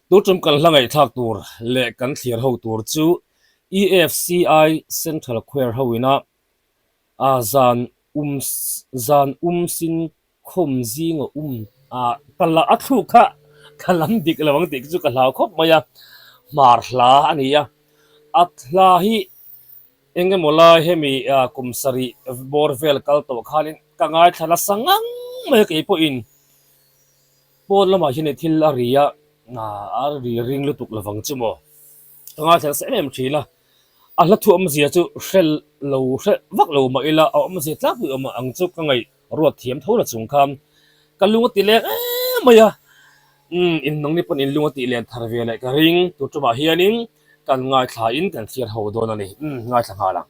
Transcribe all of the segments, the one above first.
tu trum kan hlangai thak tur le kan thlir ho tur chu EFCI Central Queer hoina a sin khom zing a kala athu kha kalam dik lawang dik chu kala khop maya mar hla ania atla hi enge mola hemi kumsari borvel kal to khalin kangai thala sangang me ke po in pon lama hine thil aria na ari ring lutuk lawang chumo kangai thala se em thila a la thu am zia chu hrel lo hre vak lo ma ila am zia tlak bu am ang chu kangai ruat thiam thola chung kham kalunga ti le maya in nong ni pon in lunga ti len tharve le ka ring tu tuma hianin kan ngai thla in kan thlir ho don ani ngai thla hala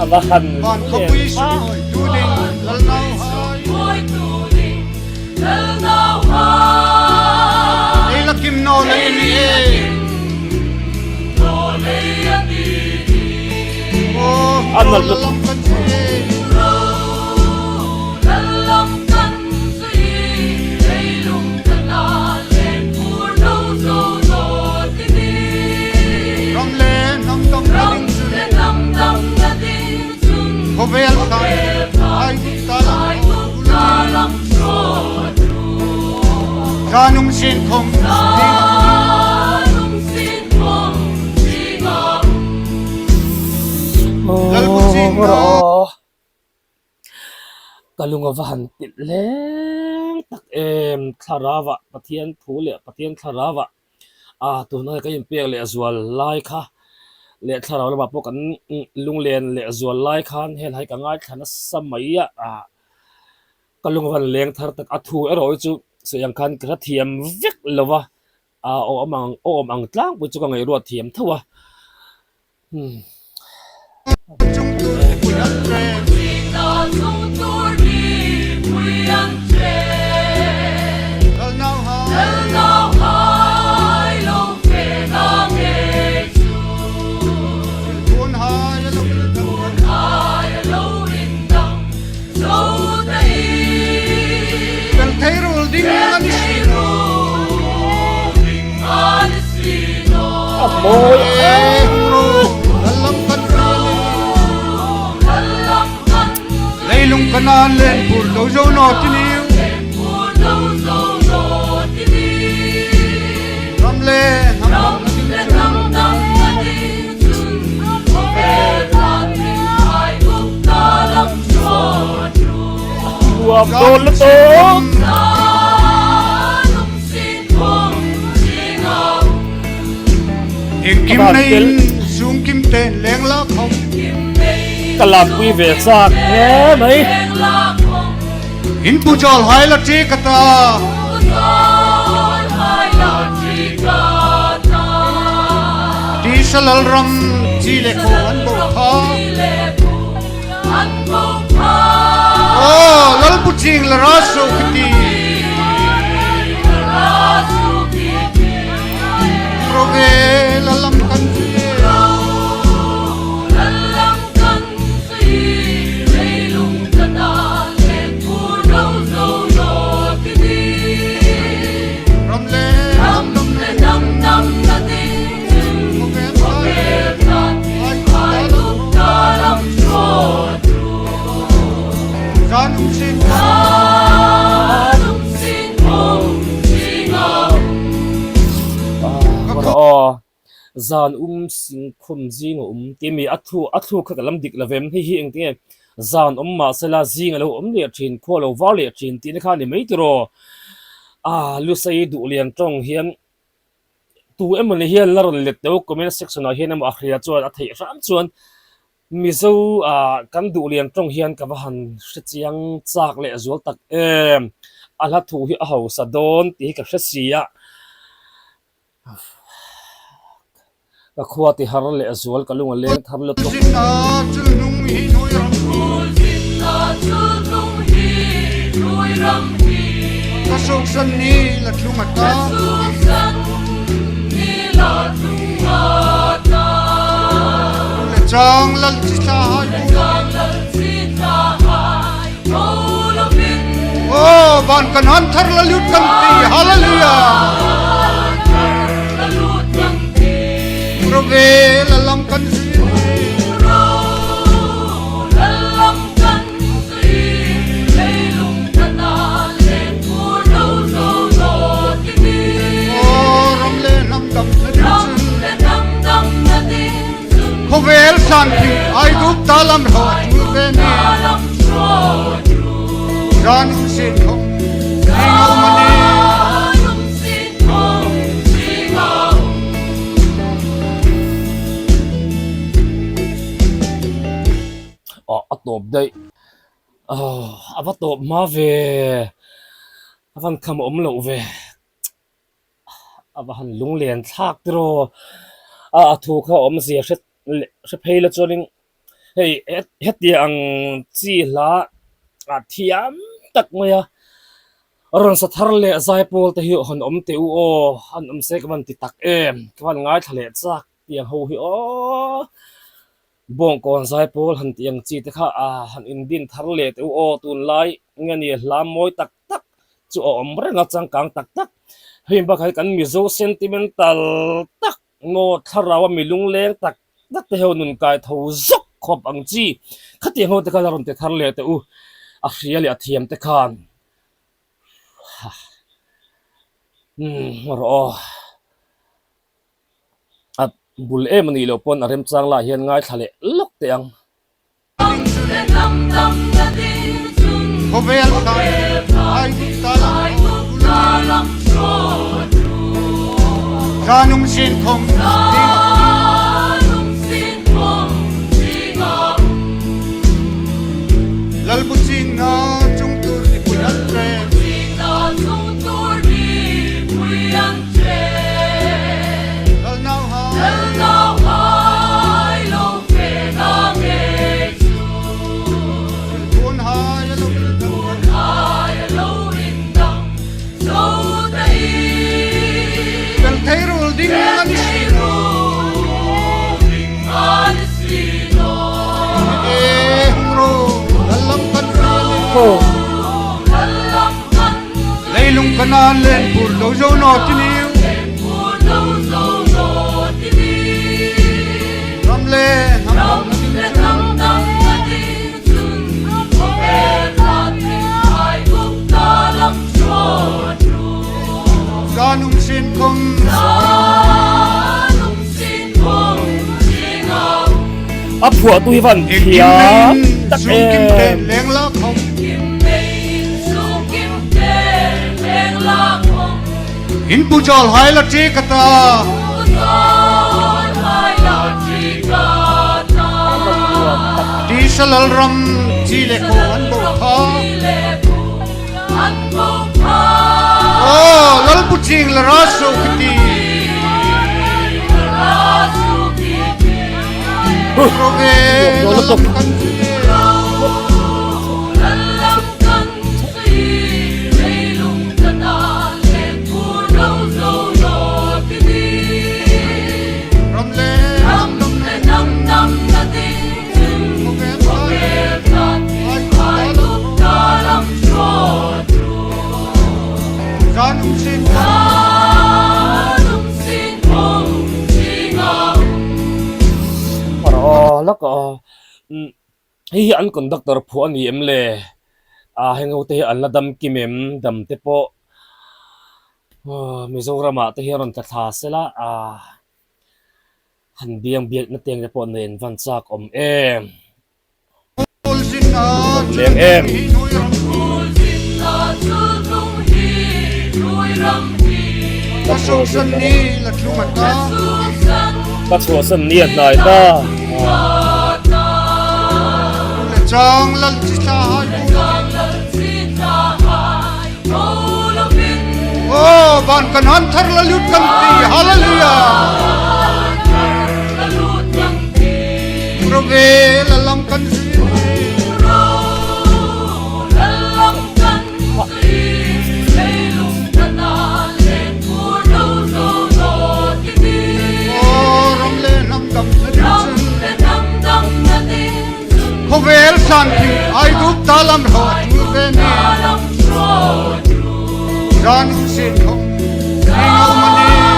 Abahan ko puso tuling lalnaw hay lakim no leni oh anal lut Kovel ay talang kanung sin kong kalunga vahan tit leng tak thlarawa pathian thu le pathian thlarawa tu na ka impek le azwal lai kha le tharaw le bapo kan lunglen le azwal lai khan hel hai ka ngai thana samaya kalunga van leng thar tak athu eroi chu se yang khan kra thiam vek lova o amang tlang pu chu ka ngai ro thiam thawa chung tu puyan tre lalnaw Boy, leilung kanan len pur lo zo no tiniu ramle buat tol to kim nei sung kim ten leng la khom kalam quy về sak nghe mấy in pu chol hai la chi kata ti salal ram chi le ko an bo kha oh lal pu ching la raso kiti roge la lam kan zan sin khom zing timi athu kha kalam dik lavem hi eng te zan ma sala zing lo le thin kho lo wa le thin tin kha ni mai tro lu sai du lian tong hian tu emani hian lar le te comment section a hian am akhria chuan a thei ram chuan mizo kan du lian tong hian ka han chiang chak le azul tak ala thu hi a ho sa don ti ka hresia ka khua ti har le azwal kalung le thar lo to sin na chul nung hi noi ram ka sok san ni la tlung ata le chang lal chi sa oh ban kan han thar la lut kan ti hallelujah rove la lam kan si Khovel santi ai dup talam ho beni janum sin ho singo mani atop dai avatop ma ve avan kham lo ve avan lung len thak tro thu kha zia se phela choling hei heti ang chi la thiam tak moya ron sa thar le zai pol te hi hon te u o han se kaman ti tak em kaman ngai thale chak tiang ho hi o bong kon zai pol han tiang chi te kha han indin thar le te u o tun lai ngani hlam moi tak tak chu om renga chang kang tak tak him ba khai kan mi zo sentimental tak no tharawa milung leng tak tak te nun kai tho zok khop ang chi khati ho te kala ron te thar le te u a hriali a thiam te khan ro at bul em ni lo pon arem chang la hian ngai thale lok te ang khovel santi ai dup talam janum sin khom lal bu ching na chung tur ni puyan tre lal nau hai kun hai lo kan thei rul ding an si hungro lalam kan leilung kanan len pur lo zo no tiniu ramle janum sin kom phua tu van thia tak em leng la khom in bu jol hai la chi kata di salal ram chi le ko an bo tha oh lal bu ching la raso kiti rove lalam kan lak hi an conductor phu ani em le hengo te an la dam kimem dam te po mizorama te hiron ta tha sela han biang biak na teng te po nen van chak om em leng em ta so san ni la tlung ata ta chua san ni at nai ta le chang lal chi sa oh ban kan han thar la lut kan ti hallelujah rove la lam kan si ram le nam dam khovel san ki ai du talam ro tu ve ni ran sin khom ngau mani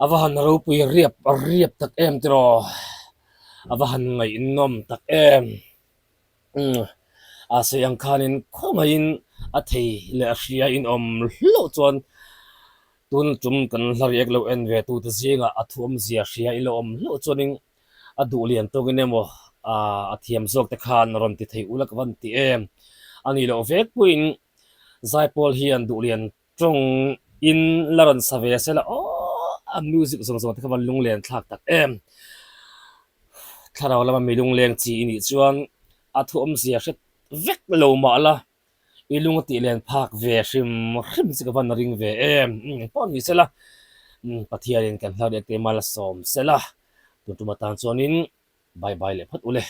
avahan ropui riap tak em tro avahan ngai nom tak em asayang khanin khomain athei le ashia in lo chon tun chum kan hlariak lo en ve tu te zinga athum zia shia ilo lo choning adu lian to gnemo athiam zok te khan ron ti thei ulak van ti em ani lo vek puin zaipol hian du lian trong in laron save sela a music song te khawan lung len thlak tak em thlaraw lama mi lung leng chi ni chuan athum zia hret vek lo ma la ilung ti len phak ve hrim chi ka van ring ve em pon ni sela pathian kan hlau de te mal som sela tu tu matan chonin bye bye le phat ule